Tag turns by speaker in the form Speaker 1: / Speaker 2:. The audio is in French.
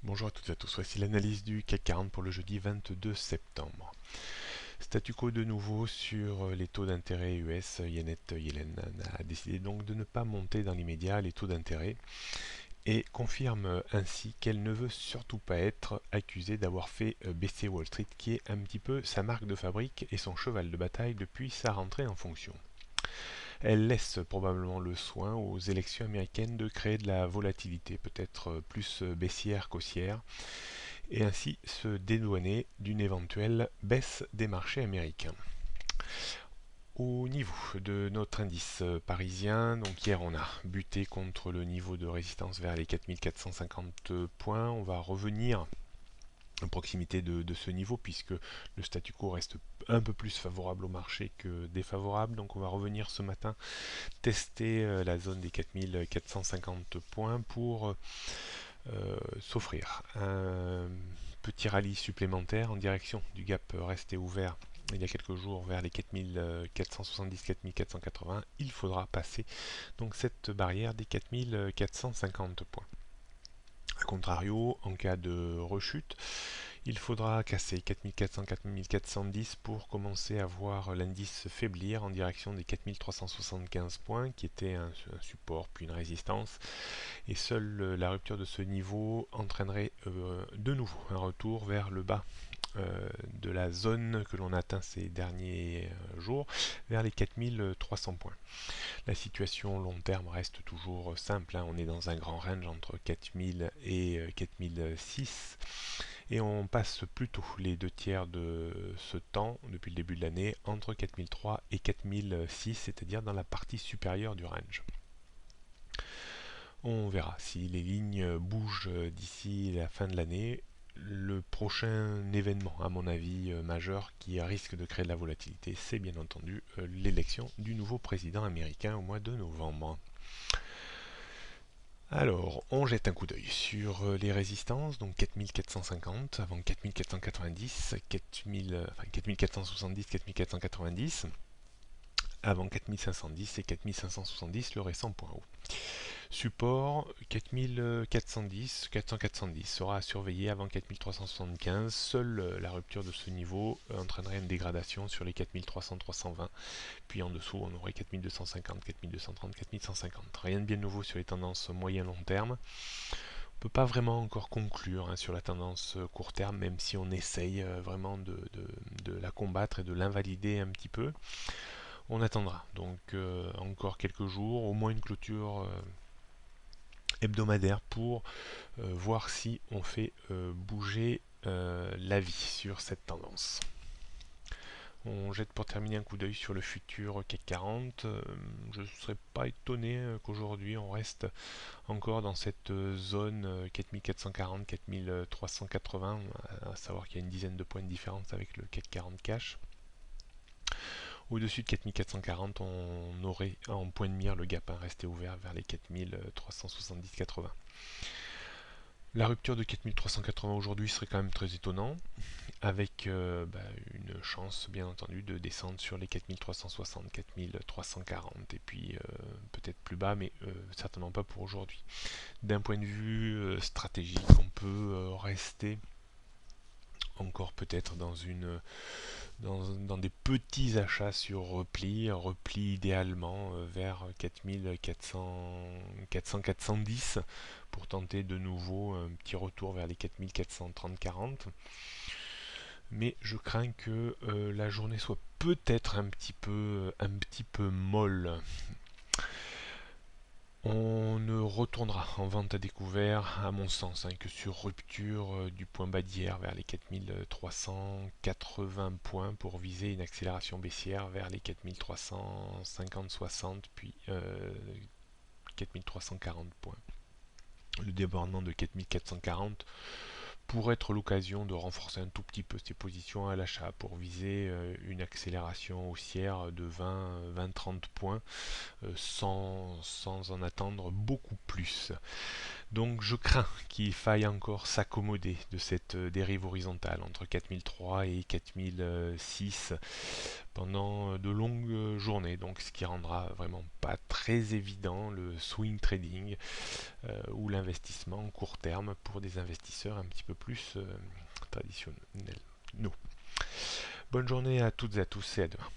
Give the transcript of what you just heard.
Speaker 1: Bonjour à toutes et à tous, voici l'analyse du CAC 40 pour le jeudi 22 septembre. Statu quo de nouveau sur les taux d'intérêt US. Janet Yellen a décidé donc de ne pas monter dans l'immédiat les taux d'intérêt et confirme ainsi qu'elle ne veut surtout pas être accusée d'avoir fait baisser Wall Street, qui est un petit peu sa marque de fabrique et son cheval de bataille depuis sa rentrée en fonction. Elle laisse probablement le soin aux élections américaines de créer de la volatilité, peut-être plus baissière qu'haussière, et ainsi se dédouaner d'une éventuelle baisse des marchés américains. Au niveau de notre indice parisien, donc hier on a buté contre le niveau de résistance vers les 4450 points. On va revenir à proximité de ce niveau puisque le statu quo reste un peu plus favorable au marché que défavorable. Donc on va revenir ce matin tester la zone des 4450 points pour s'offrir un petit rallye supplémentaire en direction du gap resté ouvert il y a quelques jours vers les 4470-4480. Il faudra passer donc cette barrière des 4450 points. A contrario, en cas de rechute, il faudra casser 4400-4410 pour commencer à voir l'indice faiblir en direction des 4375 points, qui était un support puis une résistance. Et seule la rupture de ce niveau entraînerait de nouveau un retour vers le bas de la zone que l'on atteint ces derniers jours, vers les 4300 points. La situation long terme reste toujours simple, hein. On est dans un grand range entre 4000 et 4006 et on passe plutôt les deux tiers de ce temps depuis le début de l'année entre 4003 et 4006, c'est-à-dire dans la partie supérieure du range. On verra si les lignes bougent d'ici la fin de l'année. Le prochain événement, à mon avis, majeur qui risque de créer de la volatilité, c'est bien entendu l'élection du nouveau président américain au mois de novembre. Alors, on jette un coup d'œil sur les résistances, donc 4450 avant 4490, 4470, 4490 avant 4510 et 4570, le récent point haut. Support 4410, 410 sera à surveiller avant 4375. Seule la rupture de ce niveau entraînerait une dégradation sur les 4300, 320. Puis en dessous, on aurait 4250, 4230, 4150. Rien de bien nouveau sur les tendances moyen-long terme. On ne peut pas vraiment encore conclure sur la tendance court terme, même si on essaye vraiment de la combattre et de l'invalider un petit peu. On attendra donc encore quelques jours, au moins une clôture hebdomadaire pour voir si on fait bouger l'avis sur cette tendance. On jette pour terminer un coup d'œil sur le futur CAC 40. Je ne serais pas étonné qu'aujourd'hui on reste encore dans cette zone 4440-4380, à savoir qu'il y a une dizaine de points de différence avec le CAC 40 cash. Au-dessus de 4440, on aurait en point de mire le gap resté ouvert vers les 4370-80. La rupture de 4380 aujourd'hui serait quand même très étonnant, avec une chance bien entendu de descendre sur les 4360, 4340 et puis peut-être plus bas, mais certainement pas pour aujourd'hui. D'un point de vue stratégique, on peut rester encore peut-être dans des petits achats sur repli idéalement vers 410 pour tenter de nouveau un petit retour vers les 4430-40. Mais je crains que la journée soit peut-être un petit peu molle. On ne retournera en vente à découvert, à mon sens, que sur rupture du point bas d'hier vers les 4380 points pour viser une accélération baissière vers les 4350-60 puis 4340 points. Le débordement de 4440 pourrait être l'occasion de renforcer un tout petit peu ses positions à l'achat pour viser une accélération haussière de 20-30 points sans en attendre beaucoup plus. Donc je crains qu'il faille encore s'accommoder de cette dérive horizontale entre 4003 et 4006 pendant de longues journées, donc ce qui rendra vraiment pas très évident le swing trading ou l'investissement court terme pour des investisseurs un petit peu plus traditionnels. Nous. Bonne journée à toutes et à tous et à demain.